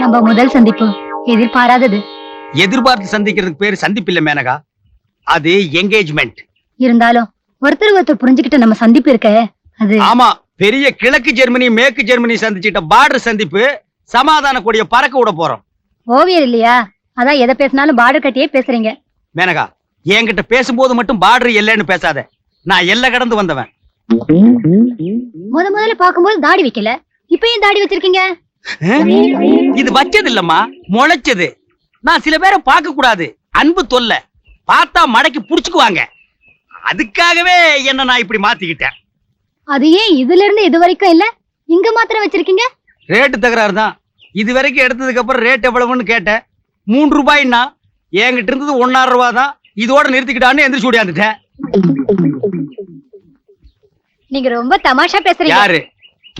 நம்ம முதல் சந்திப்பு எதிர்பாராதது. எதிர்பார்த்து சந்திக்கிறதுக்கு பேரு சந்திப்பு இல்ல மேனகா, அது என்கேஜ்மெண்ட். இருந்தாலும் ஒருத்தர் ஒருத்தர் புரிஞ்சுக்கிட்ட நம்ம சந்திப்பு இருக்க அது. ஆமா, பெரிய கிழக்கு ஜெர்மனி மேற்கு ஜெர்மனி சந்திச்சிட்ட பார்டர் சந்திப்பு. சமாதான கொடிய பறக்க விட போறோம். ஓவியர் இல்லையா, அதான் எதை பேசினாலும் பார்டர் கட்டியே பேசுறீங்க. மேனகா, என்கிட்ட பேசும்போது மட்டும் பார்டர் எல்லைன்னு பேசாத. நான் எல்லை கடந்து வந்தவன். முதல்ல பாக்கும்போது தாடி வைக்கல, இப்ப ஏன் தாடி வச்சிருக்கீங்க? இது வச்சது இல்லம்மா, முளைச்சது. நான் சில பேரை பார்க்க கூடாது, அன்பு தொல்லை, பார்த்தா மடக்கி புடிச்சுக்குவாங்க. அதுக்காகவே என்ன நான் இப்படி மாத்திக்கிட்டேன். அது ஏன் இதுல இருந்து இது வரைக்கும் இல்ல, இங்க மாத்திரம் வச்சிருக்கீங்க? ரேட்டு தகராறு தான். இது வரைக்கும் எடுத்ததுக்கு அப்புறம் ரேட் எவ்வளவுன்னு கேட்டேன். 3 ரூபாய்னா என்கிட்ட இருந்தது 1.5 ரூபா தான். இதோட நிறுத்திக்கிட்டான்னு எந்திரிச்சு ஓடியாந்துட்டேன். நீங்க ரொம்ப தமாஷா பேசுறீங்க. யாரு?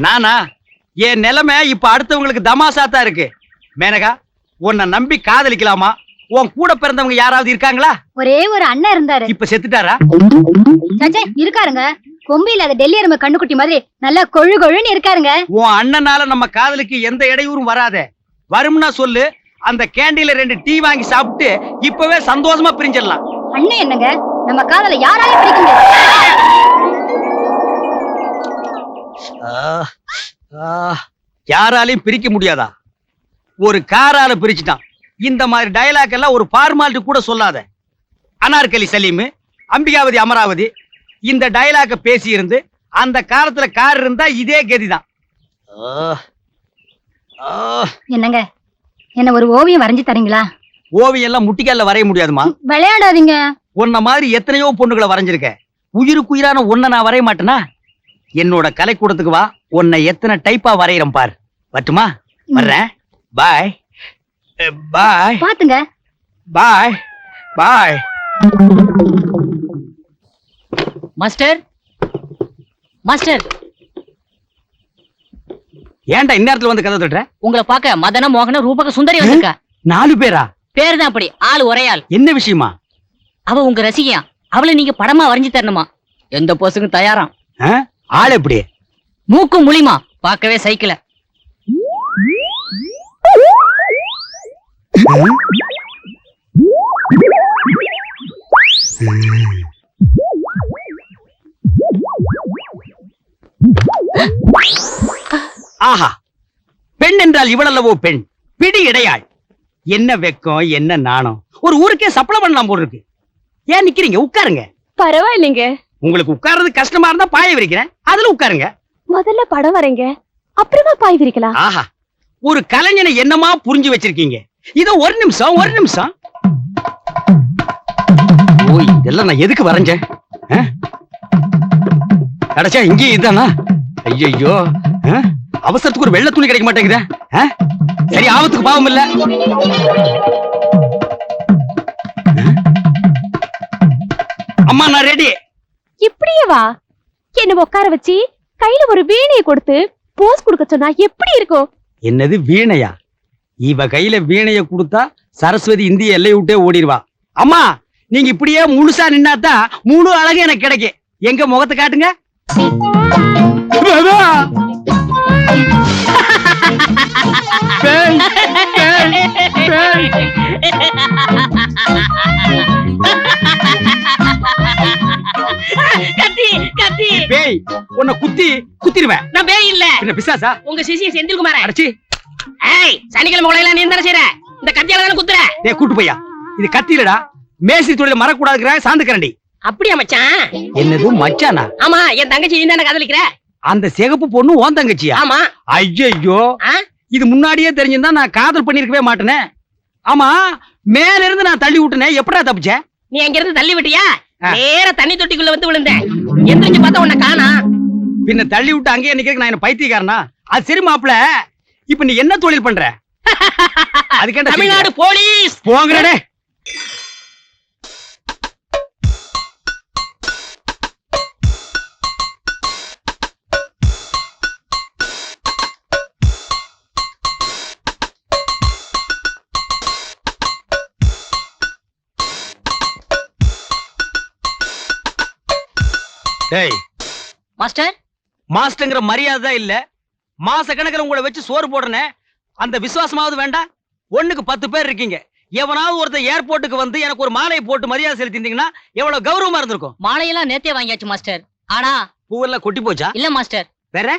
நானா? என் நிலைமை இப்ப அடுத்தவங்களுக்கு தமாஷா தான் இருக்கு. மேனகா, உன்னை நம்பி காதலிக்கலாமா? உன் கூட பிறந்தவங்க யாராவது இருக்காங்களா? ஒரே ஒரு அண்ணன் இருந்தாரு. இப்ப செத்துட்டாரா? சச்சே, இருக்காருங்க. கொம்பு இல்லாத டெல்லி எருமை கண்ணுக்குட்டி மாதிரி நல்லா கொழு கொழுன்னு இருக்காருங்க. உன் அண்ணனால நம்ம காதலுக்கு எந்த இடையூறும் வராதே. வரும்னா சொல்லு, அந்த கேண்டீன்ல 2 டீ வாங்கி சாப்பிட்டு இப்பவே சந்தோஷமா பிரிஞ்சிடலாம். அண்ணன் என்னங்க, நம்ம காதலை யாராலையும் பிரிக்க முடியாது. யாராலையும் பிரிக்க முடியாதா? ஒரு காரால பிரிச்சுட்டான். இந்த மாதிரி டயலாக் எல்லாம் ஒரு ஃபார்மாலிட்டி கூட சொல்லாத. அனார்கலி சலீம், அம்பிகாவதி அமராவதி இந்த டயலாக பேசி இருந்து அந்த காலத்துல கார் இருந்தா இதே கதிதான். என்னங்க, என்ன ஒரு ஓவியம் வரைஞ்சு தரீங்களா? ஓவியம் எல்லாம் முட்டிக்கால வரைய முடியாதுமா. விளையாடாதீங்க. உன்ன மாதிரி எத்தனையோ பொண்ணுகளை வரைஞ்சிருக்க. உயிருக்குயிரான உன்னை நான் வரைய மாட்டேனா? என்னோட கலைக்கூடத்துக்கு வா, உன்னை எத்தனை டைப்பா வரையறேன் பார். வரட்டுமா? வர்றேன். பாய் பாய். பாத்துங்க. பாய் பாய். மாஸ்டர், மாஸ்டர், ஏன்டா இந்நேரத்துல வந்து கதை தட்டுற? உங்களை பார்க்க மதன மோகன ரூபக சுந்தரி வந்திருக்கா. 4 பேரா? பேரு தான் அப்படி, ஆள் ஒரே ஆள். என்ன விஷயமா? அவ உங்க ரசிகையா, அவளை நீங்க படமா வரைஞ்சு தரணுமா? எந்த போஸுக்கும் தயாராம். ஆள் எப்படி? மூக்கும் முழிமா, பார்க்கவே சைக்கிள. ஆஹா, பெண் என்றால் இவளல்லவோ பெண், பிடி இடையாள். என்ன வெக்கம், என்ன நாணம். ஒரு ஊருக்கே சப்ளை பண்ணலாம் போல இருக்கு. ஏன் நிக்கிறீங்க? உட்காருங்க. பரவாயில்லைங்க. உங்களுக்கு உட்கார்றது கஷ்டமா இருந்தா பாய விரிக்கிறேன், அதுல உட்காருங்க. முதல்ல படம் வரைங்க, அப்புறமா பாய் விரிக்கலாம். ஆஹா, ஒரு கலைஞனை என்னமா புரிஞ்சு வச்சிருக்கீங்க. இதோ ஒரு நிமிஷம், ஒரு நிமிஷம். ஓய், இதெல்லாம் நான் எதுக்கு வரைஞ்சேன்? அடச்சா, இங்கே இதானா? ஐயோ, அவசரத்துக்கு ஒரு வெள்ளை துணி கிடைக்க மாட்டேங்குதா? சரி, ஆபத்துக்கு பாவம் இல்ல. அம்மா, நான் ரெடி. இப்படியே வா. என்ன உட்கார வச்சு கையில ஒரு வீணையை கொடுத்து போஸ் கொடுக்க சொன்னா எப்படி இருக்கும்? என்னது வீணையா? இவ கையில வீணைய கொடுத்தா சரஸ்வதி இந்திய எல்லை விட்டே ஓடிடுவா. அம்மா, நீங்க இப்படியே முழுசா நின்னாதான் முழு அழகு எனக்கு கிடைக்கும். எங்க முகத்தை காட்டுங்க. கத்தி கத்தி. பேய், உன்னை குத்திடுவேன். நான் பேய் இல்ல. என்ன பிசாசா? உங்க சிசிய செந்தில்குமார. அடச்சி. ஏய், சனிக்கிழமை உலகெல்லாம் நீ என்ன செய்ற? இந்த கத்தியால தான குத்துற. டேய் கூட்டு போய்யா, இது கத்தி இல்லடா. மேஸ்திரி தொழில மறக்கூடாதுங்கற சாந்து கரண்டி. அப்படியே மச்சான். என்னது மச்சானா? ஆமா, என் தங்கச்சி நீ தான காதலிக்கிற. அந்த சிகப்பு பொண்ணு உன் தங்கச்சியா? ஆமா. ஐயோ, இது முன்னாடியே தெரிஞ்சிருந்தா நான் காதல் பண்ணிருக்கவே மாட்டேனே. ஆமா, மேல இருந்து நான் தள்ளி விட்டனே, எப்படா தப்பிச்ச? நீ அங்க இருந்து தள்ளி விட்டியா? நேரா தண்ணி தொட்டிக்குள்ள வந்து விழுந்தேன். எந்திரிச்சு பார்த்தா உன்னை காணா. பின்ன தள்ளி விட்டு அங்கேயே நிக்கிறதுக்கு நான் என்ன பைத்தியக்காரனா? அது சரி மாப்ள, இப்ப நீ என்ன தொழில் பண்ற? அதுக்கேண்ட தமிழ்நாடு போலீஸ். போங்கடே. டேய் மாஸ்டர், மாஸ்டர்ங்கற மரியாதை இல்ல. மாச கணக்குல உங்களை வச்சு சோறு போடுறனே, அந்த விசுவாசமாவது வேண்டாம். 1க்கு 10 பேர் இருக்கீங்க. எவனாவது ஒருத்தர் ஏர்போர்ட்டுக்கு வந்து எனக்கு ஒரு மாலையை போட்டு மரியாதை செலுத்திருந்தீங்கன்னா எவ்வளவு கௌரவமா இருந்திருக்கும். மாலையெல்லாம் நேத்தே வாங்கியாச்சு மாஸ்டர். ஆனா பூவெல்லாம் கொட்டி போச்சா? இல்ல மாஸ்டர், வேற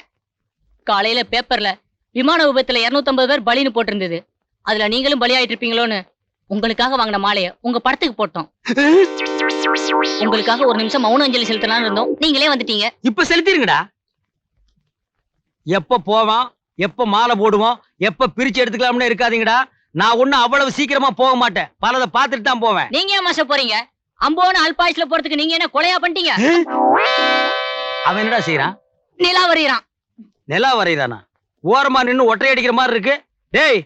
காலையில பேப்பர்ல விமான விபத்துல 250 பேர் பலின்னு போட்டிருந்தது. அதுல நீங்களும் பலியாயிட்டு இருப்பீங்களோன்னு உங்களுக்காக வாங்கின மாலைய உங்க படத்துக்கு போட்டோம். உங்களுக்காக ஒரு நிமிஷம் மௌன அஞ்சலி செலுத்தலாம்னு இருந்தோம், நீங்களே வந்துட்டீங்க. இப்ப செலுத்திருங்கடா. எப்ப போவோம், எப்ப மாலை போடுவோம், எப்ப பிரிச்சு எடுத்துக்கலாம்னு இருக்காதீங்கடா. நான் ஒண்ணும் அவ்வளவு சீக்கிரமா போக மாட்டேன். பலதை பார்த்துட்டு தான் போவேன். நீங்க ஏன் மாஸ்டர் போறீங்க? அம்போன்னு அல்பாயுஸ்ல போறதுக்கு நீங்க என்ன கொலையா பண்ணிட்டீங்க? அவன் என்னடா செய்யறான்? நிலா வரையறான். நிலா வரைதானா? ஓரமா நின்னு ஒற்றை அடிக்கிற மாதிரி இருக்கு. டேய்,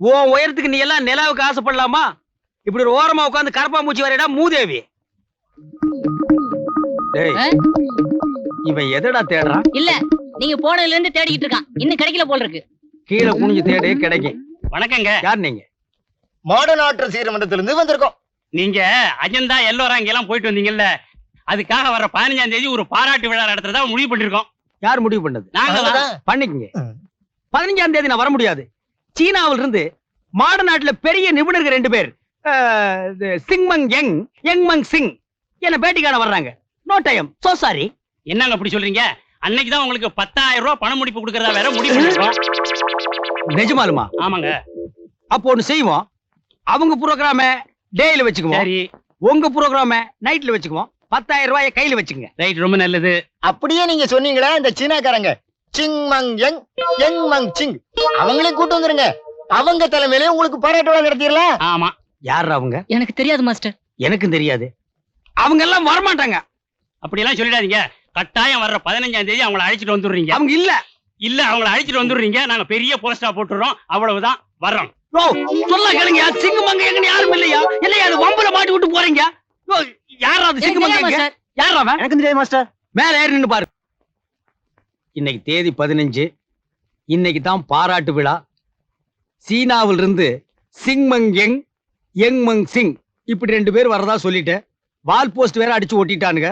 உன் உயரத்துக்கு நீ எல்லாம் நிலாவுக்கு ஆசைப்படலாமா? இப்படி ஒரு ஓரமா உட்கார்ந்து கரப்பாம்பூச்சி வரையடா மூதேவி. டேய், ஆ? இவன் எதடா தேடுறான்? இல்ல, நீங்க போனதுல இருந்து தேடிக்கிட்டு இருக்கான். இன்னும் கிடைக்கல போல இருக்கு. கீழே குனிஞ்சு தேடு, கிடைக்கும். வணக்கங்க. யார் நீங்க? மாடர்ன் ஆர்டர் சீரமன்றத்திலிருந்து வந்திருக்கோம். நீங்க அஜந்தா எல்லோரா எல்லாம் போயிட்டு வந்தீங்கல்ல, அதுக்காக வர 15ஆம் தேதி ஒரு பாராட்டு விழா நடத்துறதா முடிவு பண்ணிருக்கோம். யார் முடிவு பண்ணது? நாங்க தான். பண்ணிக்கங்க. 15ஆம் தேதி நான் வர முடியாது. சீனாவில இருந்து மாட நாட்டுல பெரிய நிபுணர்கள் 2 பேர், சிங்மங் யங், யங்மங் சிங் என்ன பேட்டி காண வர்றாங்க. No time. So sorry. என்னங்க அப்படி சொல்றீங்க? அன்னைக்கு தான் உங்களுக்கு 10,000 ரூபாய் பண முடிப்பு கொடுக்கறதா வேற முடிவு பண்ணிருக்கோம். நிஜமாலுமா? ஆமாங்க. அப்போ ஒண்ணு செய்வோம். அவங்க புரோகிராம டேல வச்சுக்குவோம், சரி, உங்க புரோகிராம நைட்ல வச்சுக்குவோம். 10,000 ரூபாயை கையில வச்சுக்கங்க. ரைட், ரொம்ப நல்லது. அப்படியே நீங்க சொன்னீங்களா, இந்த சீனாக்காரங்க சிங் மங் யங் யங் மங் சிங் அவங்களே கூட்டு வந்துருங்க. அவங்க தலைமையிலே உங்களுக்கு பாராட்டு விழா நடத்திடலாம். ஆமா. யார் அவங்க? எனக்கு தெரியாது மாஸ்டர். எனக்கும் தெரியாது. அவங்க எல்லாம் வரமாட்டாங்க. அப்படி எல்லாம் சொல்லிடாதீங்க. கட்டாயம் வர்ற 15ஆம் தேதி அவங்கள அழைச்சிட்டு வந்துடுறீங்க. அவங்க இல்ல. இல்ல, அவங்கள அழைச்சிட்டு வந்துடுறீங்க. நாங்க பெரிய போஸ்டா போட்டுறோம். அவ்வளவுதான், வர்றோம். ஓ, சொல்ல கேளுங்க. சிங்கமங்க எங்கன்னு யாரும் இல்லையா? இல்லையா? அது வம்புல மாட்டி விட்டு போறீங்க. ஓ, யாரா அது சிங்கமங்க? மாஸ்டர், யாரா அவன்? எனக்கு தெரியாது மாஸ்டர். மேல ஏறி நின்னு பாரு. இன்னைக்கு தேதி 15. இன்னைக்கு தான் பாராட்டு விழா. சீனாவில் இருந்து சிங்மங் யங், யங்மங் சிங் இப்படி 2 பேர் வரதா சொல்லிட்டேன். வால் போஸ்ட் வேற அடிச்சு ஒட்டிட்டானுங்க.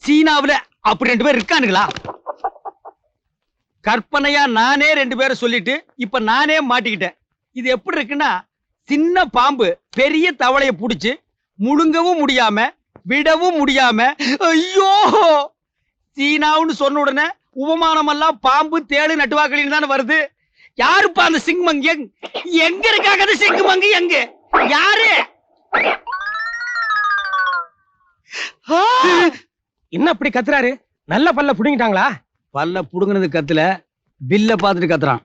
சீனாவுல அப்படி 2 பேர் இருக்கானுங்களா? கற்பனையா நானே 2 பேரை சொல்லிட்டு இப்ப நானே மாட்டிக்கிட்டேன். இது எப்படி இருக்குன்னா, சின்ன பாம்பு பெரிய தவளைய புடிச்சு முழுங்கவும் முடியாம விடவும் முடியாம, ஐயோ சீனாவுன்னு சொன்ன உடனே உபமானம் எல்லாம் பாம்பு தேடு நட்டுவாக்களின்னு தானே வருது. யாருப்பா அந்த சிங்மங் யங்? எங்க இருக்காங்க அந்த சிங்மங் யங்? யாரு? என்ன அப்படி கத்துறாரு? நல்ல பல்ல புடுங்கிட்டாங்களா? பல்ல புடுங்கினது கத்துல, பில்ல பாத்துட்டு கத்துறான்.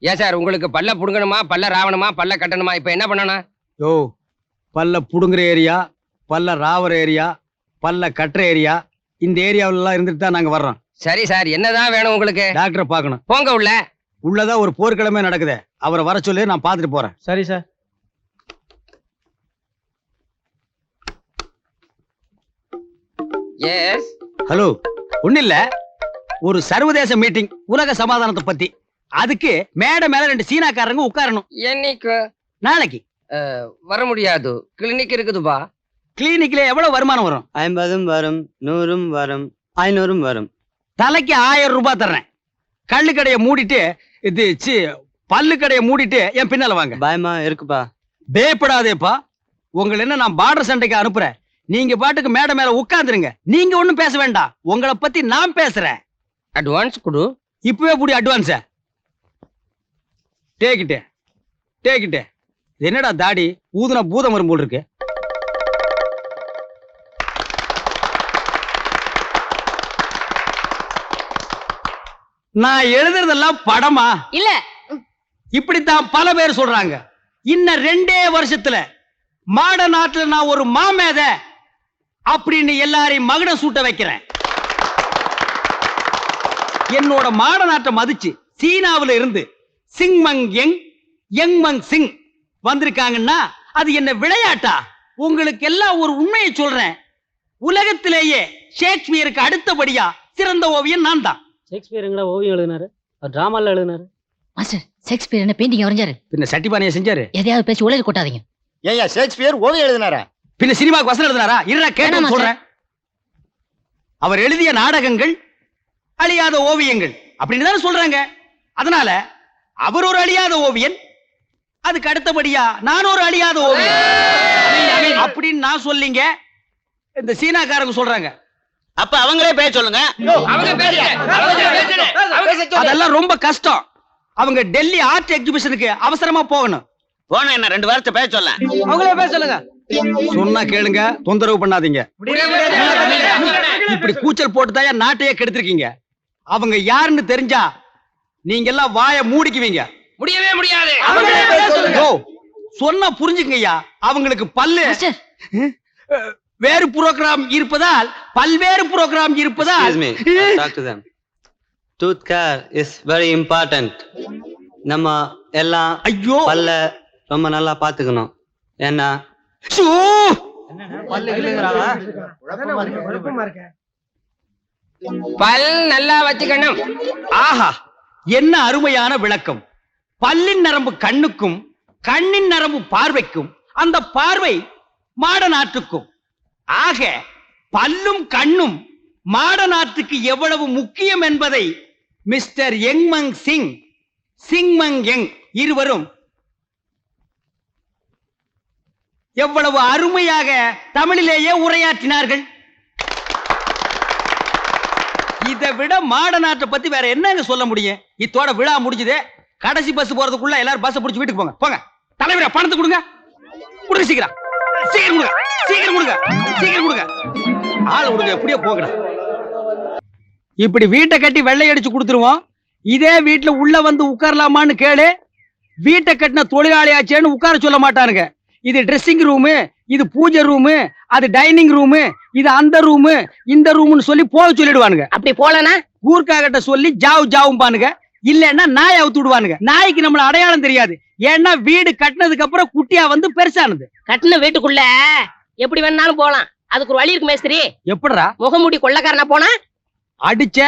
ஏன் சார், உங்களுக்கு பல்ல புடுங்கணுமா, பல்ல ராவணுமா, பல்ல கட்டணுமா? இப்ப என்ன பண்ணணும்? யோ, பல்ல புடுங்குற ஏரியா, பல்ல ராவற ஏரியா, பல்ல கட்டுற ஏரியா, இந்த ஏரியாவில எல்லாம் இருந்துட்டு தான் நாங்க வர்றோம். சரி சார், என்னதான் வேணும் உங்களுக்கு? டாக்டரை பார்க்கணும். போங்க உள்ள. உள்ளதான் ஒரு போர்க்கிழமை நடக்குது. அவரை வர சொல்லி நான் பாத்துட்டு போறேன். சரி சார். எஸ். ஹலோ, ஒண்ணு இல்ல, ஒரு சர்வதேச மீட்டிங், உலக சமாதானத்தை பத்தி. அதுக்கு மேடை மேல 2 சீனாக்காரங்க உட்காரணும். என்னைக்கு? நாளைக்கு. வர முடியாது, கிளினிக் இருக்குதுப்பா. கிளினிக்ல எவ்வளவு வருமானம் வரும்? 50 வரும், 100 வரும், 500 வரும். தலைக்கு 1000 ரூபாய் தர்றேன். கள்ளு கடையை மூடிட்டு பல்லு கடையை மூடிட்டு என் பின்னால வாங்க. பயமா இருக்குப்பா. பயப்படாதேப்பா. உங்களை என்ன நான் பார்டர் சண்டைக்கு அனுப்புறேன். நீங்க பாட்டுக்கு மேடை மேல உட்கார்ந்துருங்க. நீங்க ஒண்ணும் பேச வேண்டாம். உங்களை பத்தி நான் பேசுறேன். அட்வான்ஸ் கொடு. இப்பவே புடி அட்வான்ஸ. டேக்கிட்டு. என்னடா தாடி ஊதுனா பூதம் வரும் போல் இருக்கு. நான் எழுதுறதெல்லாம் படமா? இல்ல, இப்படித்தான் பல பேர் சொல்றாங்க. இன்னும் 2 வருஷத்துல மாட நாட்டுல நான் ஒரு மாமேத அப்படின்னு எல்லாரையும் மகுடம் சூட்ட வைக்கிறேன். என்னோட மாட நாட்டை மதிச்சு சீனாவில இருந்து சிங்மங் யங், யங்மங் சிங் வந்திருக்காங்கன்னா அது என்ன விளையாட்டா? உங்களுக்கு எல்லாம் ஒரு உண்மையை சொல்றேன். உலகத்திலேயே ஷேக்ஸ்பியருக்கு அடுத்தபடியா சிறந்த ஓவியம் நான் தான். ஷேக்ஸ்பியர் எங்கடா ஓவியம் எழுதினாரு? டிராமால எழுதினாரு. மாஸ்டர், ஷேக்ஸ்பியர் என்ன பெயிண்டிங் வரைஞ்சாரு? பின்ன சட்டிபானையை செஞ்சாரு. எதையாவது பேசி உலக கொட்டாதீங்க. ஏன் ஷேக்ஸ்பியர் ஓவியம் எழுதினாரா? பின்ன சினிமாக்கு வசனம் எழுதினாரா? இருடா கேட்டு வேணாம் சொல்றேன். அவர் எழுதிய நாடகங்கள் அழியாத ஓவியங்கள் அப்படின்னு தானே சொல்றாங்க. அதனால அவர் ஒரு அழியாத ஓவியன், அதுக்கு அடுத்தபடியா நான் ஒரு அழியாத ஓவியன் அப்படின்னு நான் சொல்லிங்க. இந்த சீனாக்காரங்க சொல்றாங்க. அப்ப அவங்களே பேச சொல்லுங்க. அதெல்லாம் ரொம்ப கஷ்டம். அவங்க டெல்லி ஆர்ட் எக்ஸிபிஷனுக்கு அவசரமா போகணும். போன என்ன 2 வாரத்தை பேச சொல்ல. அவங்களே பேச சொல்லுங்க. சொன்னா கேளுங்க, தொந்தரவு பண்ணாதீங்க. இப்படி கூச்சல் போட்டுதான் நாட்டையே கெடுத்திருக்கீங்க. அவங்க யாருன்னு தெரிஞ்சா நீங்க எல்லாம் வாய மூடிக்குவீங்க. முடியவே முடியாது. ஓ, சொன்னா புரிஞ்சுக்கங்கய்யா. அவங்களுக்கு பல்லு வேறு புரோகிராம் இருப்பதால், பல்வேறு புரோகிராம் இருப்பதால். Excuse me, I'll talk to them. Tooth care is very important. நம்ம எல்லாம் ஐயோ பல்ல ரொம்ப நல்லா பாத்துக்கணும். ஏன்னா சூ! பல் நல்லா வச்சுக்கணும். ஆஹா, என்ன அருமையான விளக்கம். பல்லின் நரம்பு கண்ணுக்கும், கண்ணின் நரம்பு பார்வைக்கும், அந்த பார்வை மாட நாட்டுக்கும். ஆக பல்லும் கண்ணும் மாட நாட்டுக்கு எவ்வளவு முக்கியம் என்பதை மிஸ்டர் யங்மங் சிங், சிங்மங் யங் இருவரும் எவ்வளவு அருமையாக தமிழிலேயே உரையாற்றினார்கள். இதை விட மாட நாட்டை பத்தி வேற என்னங்க சொல்ல முடியும்? இத்தோட விழா முடிஞ்சது. கடைசி பஸ் போறதுக்குள்ள எல்லாரும் பஸ் பிடிச்சு வீட்டுக்கு போங்க. போங்க தலைவரா, பணத்தை கொடுங்க. கொடுங்க சீக்கிரம், சீக்கிரம் கொடுங்க, சீக்கிரம் கொடுங்க, சீக்கிரம் கொடுங்க. ஆளு கொடுங்க, எப்படியோ போங்கடா. இப்படி வீட்டை கட்டி வெள்ளை அடிச்சு கொடுத்துருவோம். இதே வீட்டுல உள்ள வந்து உட்காரலாமான்னு கேளு. வீட்டை கட்டின தொழிலாளியாச்சேன்னு உட்கார சொல்ல மாட்டானுங்க. இது ட்ரெஸ்ஸிங் ரூமு, இது பூஜை ரூமு, அது டைனிங் ரூமு, இது அந்த ரூமு, இந்த ரூம்னு சொல்லி போக சொல்லிடுவானுங்க. அப்படி போலனா கூர்க்கா கிட்ட சொல்லி ஜாவு ஜாவும் பானுங்க. இல்லன்னா நாய் அவுத்து விடுவானுங்க. நாய்க்கு நம்மள அடையாளம் தெரியாது. ஏன்னா வீடு கட்டினதுக்கு அப்புறம் குட்டியா வந்து பெருசானது. கட்டின வீட்டுக்குள்ள எப்படி வேணாலும் போலாம். அதுக்கு ஒரு வழி இருக்கு மேஸ்திரி. எப்படிடா? முகமூடி கொள்ளக்காரனா போனா அடிச்ச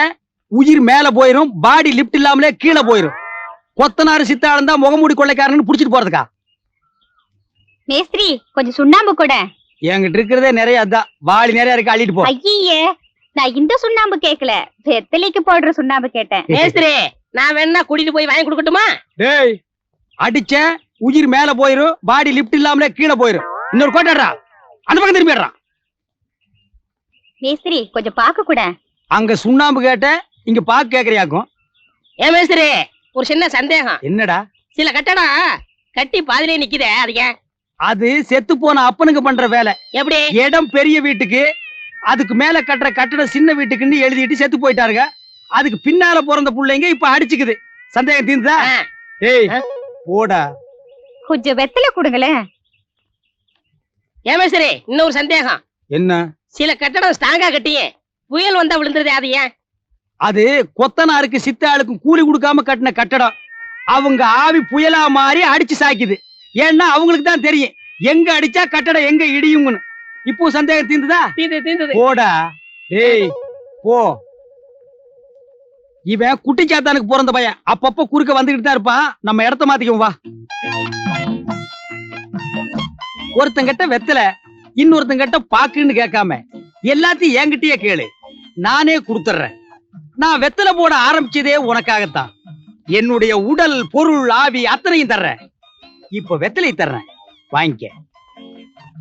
உயிர் மேல போயிரும், பாடி லிப்ட் இல்லாமலே கீழே போயிரும். கொத்தனாரு சித்தாளம் தான் முகமூடி கொள்ளைக்காரன்னு புடிச்சிட்டு போறதுக்கா? மேஸ்திரி கொஞ்சம் சுண்ணாம்பு கூட. என்கிட்ட இருக்கிறதே நிறைய, அதான் வாளி நிறைய இருக்கு, அள்ளிட்டு போ. ஐயே, நான் இந்த சுண்ணாம்பு கேக்கல, வெத்தலைக்கு போடுற சுண்ணாம்பு கேட்டேன். மேஸ்திரி நான் வேணா கூட்டிட்டு போய் வாங்கி கொடுக்கட்டுமா? டேய், அடிச்ச உயிர் மேல போயிரும், பாடி லிப்ட் இல்லாமலே கீழே போயிரும். இன்னொரு கோட்டாடுறா, அந்த பக்கம் திரும்பிடுறான். மேஸ்திரி கொஞ்சம் பாக்க கூட. அங்க சுண்ணாம்பு கேட்ட, இங்க பாக்கு கேக்குறியாக்கும். ஏன் மேஸ்திரி, ஒரு சின்ன சந்தேகம். என்னடா? சில கட்டடம் கட்டி பாதிலே நிக்குதே, அது ஏன்? அது செத்து போன அப்பனுக்கு பண்ற வேலை. எப்படி? இடம் பெரிய வீட்டுக்கு, அதுக்கு மேல கட்டுற கட்டடம் சின்ன வீட்டுக்குன்னு எழுதிட்டு செத்து போயிட்டாருங்க. அதுக்கு பின்னால பிறந்த புள்ளைங்க இப்ப அடிச்சுக்குது. சந்தேகம் தீர்ந்தா? ஏய் போடா. கொஞ்சம் வெத்தலை கொடுங்களேன். ஏன் மேஸ்திரி, இன்னொரு சந்தேகம். என்ன? சில கட்டடம் ஸ்ட்ராங்கா கட்டியே புயல் வந்தா விழுந்துருது, அது ஏன்? அது கொத்தனாருக்கு சித்தாளுக்கும் கூலி கொடுக்காம கட்டின கட்டடம். அவங்க ஆவி புயலா மாறி அடிச்சு சாய்க்குது. ஏன்னா அவங்களுக்கு தான் தெரியும் எங்க அடிச்சா கட்டடம் எங்க இடியும்னு. இப்போ சந்தேகம் தீர்ந்ததா? தீர்ந்தது. போடா. டேய் போ. இவன் குட்டிச்சாத்தானுக்கு பிறந்த பையன். அப்பப்ப குறுக்க வந்துகிட்டு தான் இருப்பான். நம்ம இடத்த மாத்திக்குவோம் வா. ஒருத்தங்கிட்ட வெத்தல, இன்னொருத்தங்கிட்ட பாக்குன்னு கேட்காம எல்லாத்தையும் என்கிட்டயே கேளு, நானே கொடுத்துறேன். நான் வெத்தலை போட ஆரம்பிச்சதே உனக்காகத்தான். என்னுடைய உடல், பொருள், ஆவி அத்தனையும் தர்றேன். இப்ப வெத்தலை தர்றேன், வாங்கிக்க.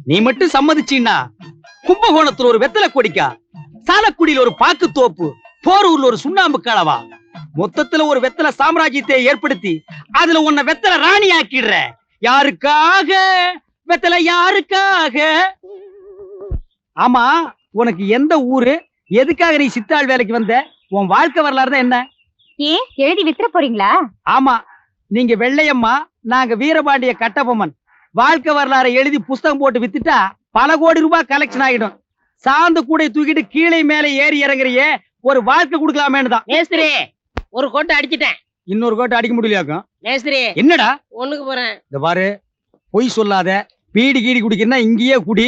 நீ மட்டும் சம்மதிச்சீன்னா கும்பகோணத்துல ஒரு வெத்தலை கொடிக்கா, சாலக்குடியில் ஒரு பாக்கு தோப்பு, போரூர்ல ஒரு சுண்ணாம்பு களவா, மொத்தத்துல ஒரு வெத்தலை சாம்ராஜ்யத்தை ஏற்படுத்தி அதுல உன்னை வெத்தலை ராணி ஆக்கிடுற. யாருக்காக வெத்தலை, யாருக்காக? ஆமா, உனக்கு எந்த ஊரு? எதுக்காக நீ சித்தாள் வேலைக்கு வந்த? உன் வாழ்க்கை வரலாறு தான் என்ன? ஏன் எழுதி வித்துற போறீங்களா? ஆமா, நீங்க வெள்ளையம்மா, நாங்க வீரபாண்டிய கட்டபொம்மன். வாழ்க்கை வரலாறை எழுதி புஸ்தகம் போட்டு வித்துட்டா பல கோடி ரூபாய் கலெக்ஷன் ஆகிடும். சாந்து கூடை தூக்கிட்டு கீழே மேல ஏறி இறங்குறியே, ஒரு வாழ்க்கை கொடுக்கலாமேன்னு தான். மேஸ்திரி ஒரு கோட்டை அடிச்சிட்டேன். இன்னொரு கோட்டை அடிக்க முடியலையாக்கும். மேஸ்திரி என்னடா? ஒண்ணுக்கு போறேன். இந்த பாரு, பொய் சொல்லாத. பீடி கீடி குடிக்கிறா இங்கேயே குடி.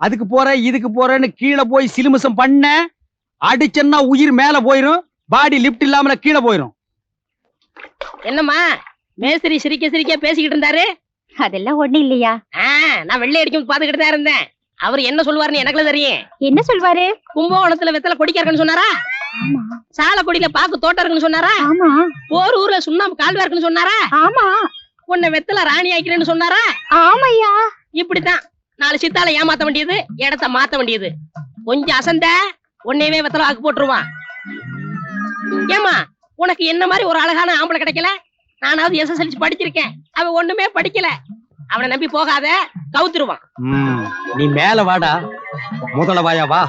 அதுக்கு போற இதுக்கு போறேன்னு கீழே போய் சிலுமிசம் பண்ண, அடிச்சன்னா உயிர் மேல போயிரும், பாடி லிப்ட் இல்லாமல கீழே போயிரும். என்னம்மா மேஸ்திரி சிரிக்க சிரிக்க பேசிக்கிட்டு இருந்தாரு? அதெல்லாம் ஒண்ணு இல்லையா. நான் வெள்ளை அடிக்கும் பாத்துக்கிட்டு தான் இருந்தேன். அவர் என்ன சொல்லுவாருன்னு எனக்கு தெரியும். என்ன சொல்வாரு? கும்பகோணத்துல வெத்தலை கொடிக்க இருக்குன்னு சொன்னாரா? சாலக்குடியில பாக்கு தோட்டம் இருக்குன்னு சொன்னாரா? ஆமா போர் ஊர்ல சுண்ணாம்பு கால்வா இருக்குன்னு சொன்னாரா? ஆமா உன்னை வெத்தல ராணி ஆக்கிறேன்னு சொன்னாரா? ஆமையா. இப்படித்தான் 4 சித்தால ஏமாத்த வேண்டியது, இடத்த மாத்த வேண்டியது. கொஞ்சம் அசந்த உன்னையவே வெத்தல ஆக்கு போட்டுருவான். ஏமா உனக்கு என்ன மாதிரி ஒரு அழகான ஆம்பளை கிடைக்கல? நானாவது SSLC படிச்சிருக்கேன், அவன் ஒண்ணுமே படிக்கல. அவனை நம்பி போகாத, கவுத்துருவான். நீ மேல வாடா, முதல்ல வாயா வா.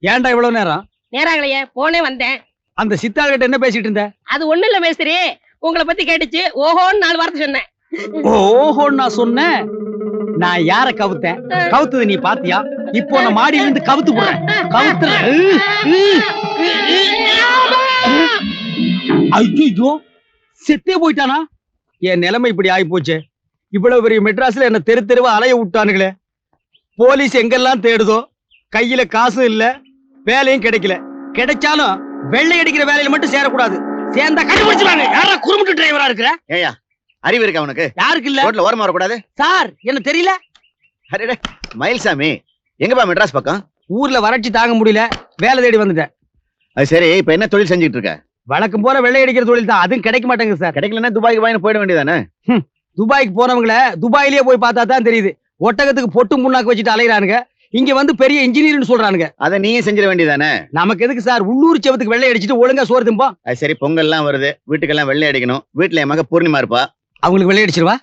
ஏன்டா இவ்வளவு நேரம்? நேராங்களையே போனே வந்தேன். அந்த சித்தாள் கிட்ட என்ன பேசிட்டு இருந்த? அது ஒண்ணு இல்ல மேஸ்திரி, உங்களை பத்தி கேட்டுச்சு, ஓஹோன்னு 4 வார்த்தை சொன்னேன். ஓஹோன்னு நான் சொன்னேன். நான் யார கவுத்தேன்? கவுத்தது நீ பாத்தியா? இப்போ நான் மாடியில இருந்து கவுத்து போடுறேன். கவுத்துறேன். ஐயோ, செத்தே போயிட்டானா? என் நிலைமை இப்படி ஆகி போச்சு. இவ்வளவு பெரிய மெட்ராஸ்ல என்ன தெரு தெருவா அலைய விட்டானுங்களே. போலீஸ் எங்கெல்லாம் தேடுதோ, கையில காசும் இல்ல, வேலையும் கிடைக்கல. கிடைச்சாலும் வெள்ளை அடிக்கிற வேலையில மட்டும் சேரக்கூடாது. சேர்ந்தா கண்டுபிடிச்சுவாங்க. யாரா குறுமுட்டு டிரைவரா இருக்கிற? ஏயா அறிவு இருக்கா உனக்கு? யாருக்கு இல்ல? ரோட்ல ஓரமா வரக்கூடாது சார், என்ன தெரியல? அரே மயில்சாமி, எங்கப்பா மெட்ராஸ் பக்கம்? ஊர்ல வறட்சி தாங்க முடியல, வேலை தேடி வந்துட்டேன். அது சரி, இப்ப என்ன தொழில் செஞ்சுட்டு இருக்க? வழக்கம் போற வெள்ளை அடிக்கிற தொழில் தான். அதுவும் கிடைக்க மாட்டேங்குது சார். கிடைக்கலன்னா துபாய்க்கு வாங்கி போயிட வேண்டியதானே? துபாய்க்கு போனவங்கள துபாயிலேயே போய் பார்த்தா தான் தெரியுது. ஒட்டகத்துக்கு பொட்டு முன்னாக்கு வச்சுட்டு அலையிறானுங்க. இங்க வந்து பெரிய இன்ஜினியர்னு சொல்றானுங்க. அதை நீயே செஞ்சிட வேண்டியதானே? நமக்கு எதுக்கு சார்? உள்ளூர் செவத்துக்கு வெள்ளை அடிச்சுட்டு ஒழுங்கா சோறு திம்போம். அது சரி, பொங்கல்லாம் வருது, வீட்டுக்கெல்லாம் வெள்ளை அடிக்கணும். வீட்டுல என் மக பூர்ணிமா இருப்பா. அவங்களுக்கு வெள்ளை அடிச்சிருவா?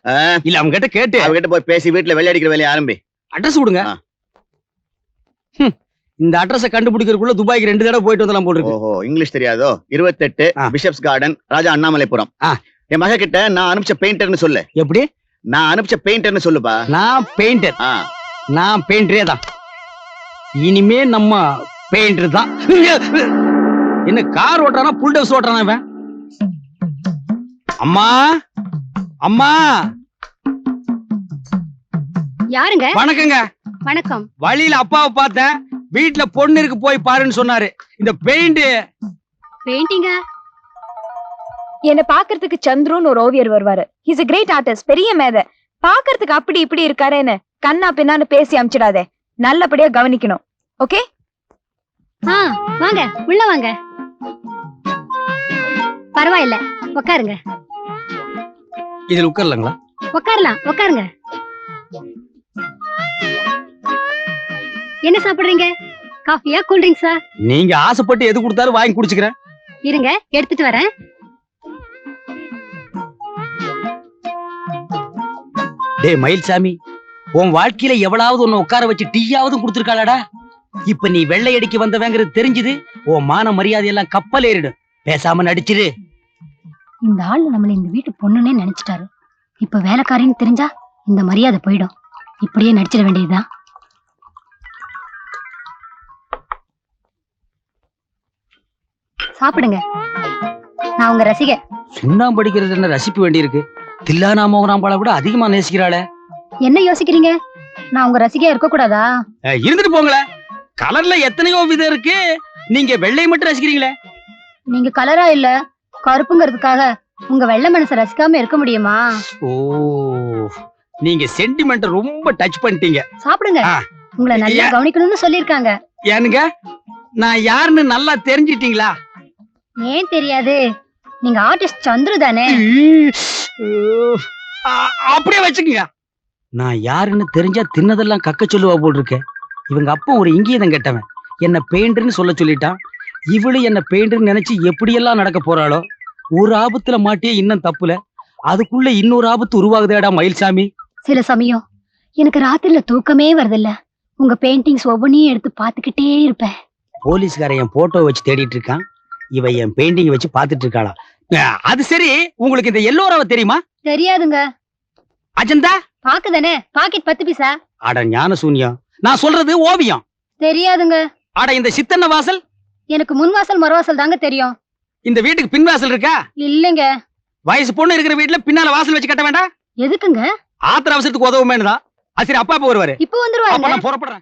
இல்ல, அவங்க கிட்ட கேட்டு அவகிட்ட போய் பேசி வீட்டுல வெள்ளை அடிக்கிற வேலையை ஆரம்பி. அட்ரஸ் கொடுங்க. இந்த அட்ரஸ கண்டுபிடிக்கிறதுக்குள்ள துபாய்க்கு 2 தடவை போயிட்டு வந்தலாம் போல இருக்கு. ஓஹோ, இங்கிலீஷ் தெரியாதோ? 28 பிஷப்ஸ் கார்டன், ராஜா அண்ணாமலைபுரம். என் மக கிட்ட நான் அனுப்பிச்ச பெயிண்டர்னு சொல்லு. எப்படி? நான் அனுப்பிச்ச பெயிண்டர்னு சொல்லுப்பா. நான் பெயிண்டர். நான் பெயிண்டரே தான். இனிமே நம்ம பெயிண்டர் தான். என்ன கார் ஓட்டுறானா புல்டோஸ் ஓட்டுறானா இவன்? அம்மா, அம்மா. யாருங்க? வணக்கங்க. வணக்கம். வழியில அப்பாவை பார்த்தேன். வீட்டுல பொண்ணு இருக்கு, போய் பாருன்னு சொன்னாரு. இந்த பெயிண்ட் பெயிண்டிங்க. என்ன பாக்குறதுக்கு சந்துருன்னு ஒரு ஓவியர் வருவாரு. ஹிஸ் a great artist, பெரிய மேதை. பாக்குறதுக்கு அப்படி இப்படி இருக்காரேன்னு கண்ணா பின்னான்னு பேசி அமிச்சிடாதே. நல்லபடியா கவனிக்கணும். ஓகே? வாங்க, உள்ள வாங்க. பரவாயில்ல, உட்காருங்க. இதுல உட்காரலாங்களா? உட்காரலாம், உட்காருங்க. என்ன சாப்பிடுறீங்க? காஃபியா, கூல் ட்ரிங்க்ஸா? நீங்க ஆசைப்பட்டு எது கொடுத்தாலும் வாங்கி குடிச்சுக்கிறேன். இருங்க, எடுத்துட்டு வரேன். டேய் மயில்சாமி, உன் வாழ்க்கையில எவ்வளவு உன்னை உட்கார வச்சு டீயாவது கொடுத்துருக்காளடா? இப்ப நீ வெள்ளை அடிக்க வந்தவங்கிறது தெரிஞ்சது, உன் மான மரியாதை எல்லாம் கப்பல் ஏறிடும். பேசாம நடிச்சிரு. இந்த ஆள் நம்மள இந்த வீட்டு பொண்ணுன்னே நினைச்சிட்டாரு. இப்ப வேலைக்காரின்னு தெரிஞ்சா இந்த மரியாதை போயிடும். இப்படியே நடிச்சிட வேண்டியதுதான். சாப்பிடுங்க. நான் உங்க ரசிகை. சுண்ணாம்பு அடிக்கிறது என்ன ரசிப்பு வேண்டி இருக்கு? தில்லானா மோகனாம்பாளை விட அதிகமா நேசிக்கிறாளே. என்ன யோசிக்கிறீங்க? நான் உங்க ரசிகையா இருக்க கூடாதா? இருந்துட்டு போங்களே. கலர்ல எத்தனையோ விதம் இருக்கு. நீங்க வெள்ளை மட்டும் ரசிக்கிறீங்களே. நீங்க கலரா இல்ல, கருப்புங்கிறதுக்காக உங்க வெள்ளை மனசை ரசிக்காம இருக்க முடியுமா? ஓ, நீங்க சென்டிமெண்ட் ரொம்ப டச் பண்ணிட்டீங்க. சாப்பிடுங்க. உங்களை நல்லா கவனிக்கணும்னு சொல்லிருக்காங்க. ஏனுங்க, நான் யாருன்னு நல்லா தெரிஞ்சிட்டீங்களா? ஏன் தெரியாது? நீங்க ஆர்டிஸ்ட் சந்துரு தானே? அப்படியே வச்சுக்கங்க. நான் யாருன்னு தெரிஞ்சா தின்னதெல்லாம் கக்க சொல்லுவா போல் இருக்க. இவங்க அப்பா ஒரு இங்கீதம் கெட்டவன். என்ன பெயிண்டர்னு சொல்ல சொல்லிட்டான். இவளு என்ன பெயிண்டர்னு நினைச்சு எப்படியெல்லாம் நடக்க போறாளோ. ஒரு ஆபத்துல மாட்டியே இன்னும் தப்புல, அதுக்குள்ள இன்னொரு ஆபத்து உருவாகுதேடா மயில்சாமி. சில சமயம் எனக்கு ராத்திரில தூக்கமே வருதில்ல. உங்க பெயிண்டிங்ஸ் ஒவ்வொன்றையும் எடுத்து பாத்துக்கிட்டே இருப்பேன். போலீஸ்காரன் என் போட்டோ வச்சு தேடிட்டு இருக்கான். இவ என் பெயிண்டிங் வச்சு பாத்துட்டு இருக்காளா? அது சரி, உங்களுக்கு இந்த எல்லோராவ தெரியுமா? தெரியாதுங்க. அஜந்தா பாக்குதானே, பாக்கெட் 10 பைசா. அட ஞான சூன்யம், நான் சொல்றது ஓவியம். தெரியாதுங்க. அட இந்த சித்தன்ன வாசல்? எனக்கு முன்வாசல் மறுவாசல் தாங்க தெரியும். இந்த வீட்டுக்கு பின் வாசல் இருக்கா? இல்லங்க. வயசு பொண்ணு இருக்கிற வீட்டுல பின்னால வாசல் வச்சு கட்ட வேண்டாம்? எதுக்குங்க? ஆத்திர அவசரத்துக்கு உதவுமேனு தான். சரி, அப்பா வருவாரு. இப்ப வந்துருவாங்க. புறப்படுறேன்.